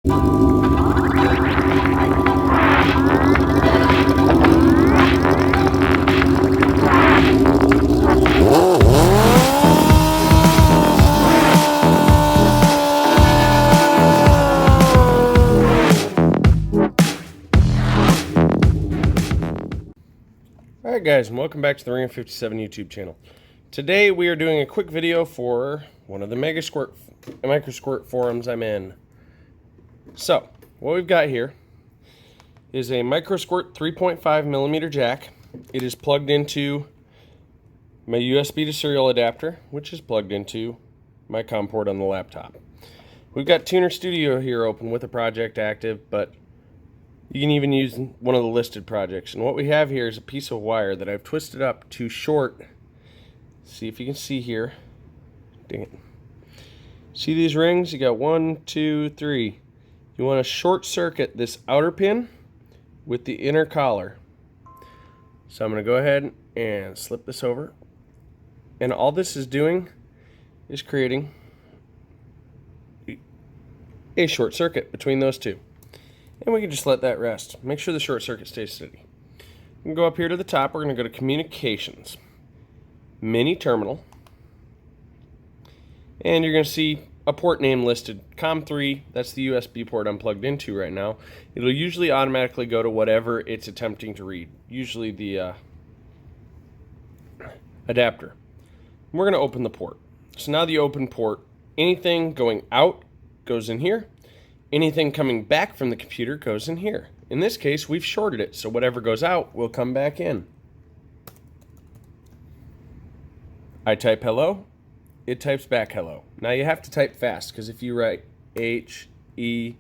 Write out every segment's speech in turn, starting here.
Alright guys, and welcome back to the Ring of 57 YouTube channel. Today we are doing a quick video for one of the Microsquirt forums I'm in. So, what we've got here is a Microsquirt 3.5mm jack. It is plugged into my USB to serial adapter, which is plugged into my COM port on the laptop. We've got Tuner Studio here open with a project active, but you can even use one of the listed projects. And what we have here is a piece of wire that I've twisted up to short. See if you can see here. Dang it. See these rings? You got 1, 2, 3. You want to short circuit this outer pin with the inner collar. So I'm going to go ahead and slip this over. And all this is doing is creating a short circuit between those two. And we can just let that rest. Make sure the short circuit stays steady. We can go up here to the top. We're going to go to Communications, Mini Terminal, and you're going to see a port name listed, COM3. That's the USB port I'm plugged into right now. It'll usually automatically go to whatever it's attempting to read, usually the adapter. And we're going to open the port. So now the open port, anything going out goes in here. Anything coming back from the computer goes in here. In this case, we've shorted it, so whatever goes out will come back in. I type hello, it types back hello. Now you have to type fast, because if you write H-E-L-L-O,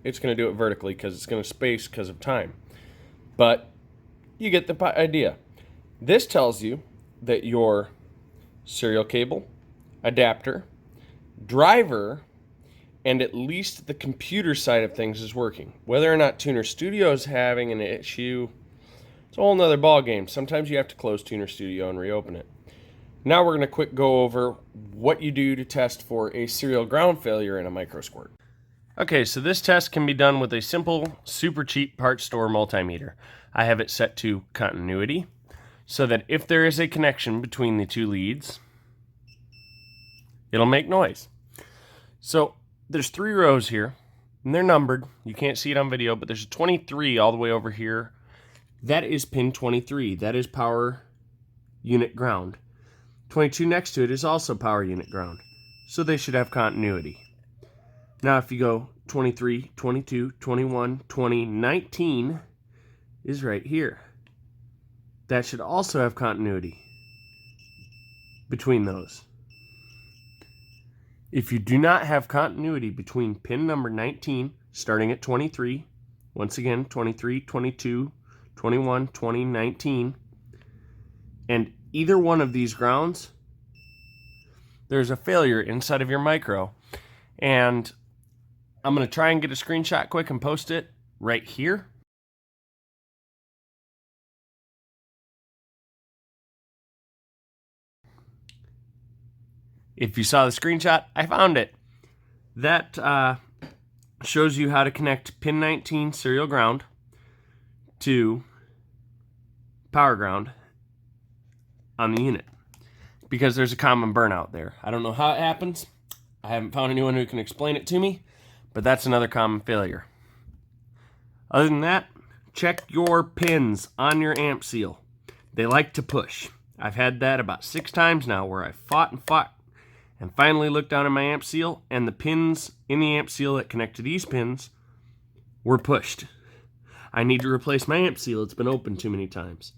it's going to do it vertically because it's going to space because of time. But you get the idea. This tells you that your serial cable, adapter, driver, and at least the computer side of things is working. Whether or not Tuner Studio is having an issue, it's a whole nother ball game. Sometimes you have to close Tuner Studio and reopen it. Now we're going to quick go over what you do to test for a serial ground failure in a Microsquirt. Okay, so this test can be done with a simple, super cheap parts store multimeter. I have it set to continuity, so that if there is a connection between the two leads, it'll make noise. So there's 3 rows here, and they're numbered. You can't see it on video, but there's a 23 all the way over here. That is pin 23. That is power unit ground. 22 next to it is also power unit ground. So they should have continuity. Now if you go 23, 22, 21, 20, 19 is right here. That should also have continuity between those. If you do not have continuity between pin number 19, starting at 23, once again, 23, 22, 21, 20, 19, and either one of these grounds, there's a failure inside of your micro. And I'm going to try and get a screenshot quick and post it right here. If you saw the screenshot, I found it. That shows you how to connect pin 19 serial ground to power ground on the unit, because there's a common burnout there. I don't know how it happens. I haven't found anyone who can explain it to me, but that's another common failure. Other than that, check your pins on your amp seal. They like to push. I've had that about 6 times now where I fought and finally looked down at my amp seal, and the pins in the amp seal that connect to these pins were pushed. I need to replace my amp seal. It's been opened too many times.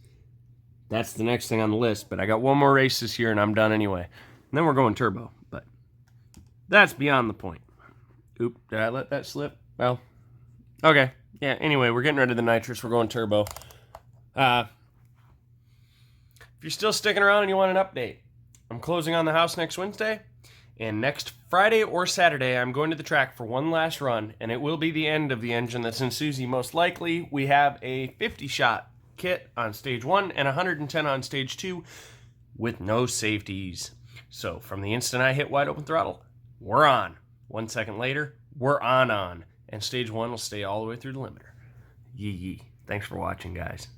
That's the next thing on the list, but I got one more race this year and I'm done anyway. And then we're going turbo, but that's beyond the point. Oop, did I let that slip? Well, okay. Yeah, anyway, we're getting rid of the nitrous. We're going turbo. If you're still sticking around and you want an update, I'm closing on the house next Wednesday, and next Friday or Saturday I'm going to the track for one last run, and it will be the end of the engine that's in Susie. Most likely we have a 50-shot kit on stage 1 and 110 on stage 2 with no safeties. So from the instant I hit wide open throttle, we're on. 1 second later, we're on. And stage 1 will stay all the way through the limiter. Yee yee. Thanks for watching, guys.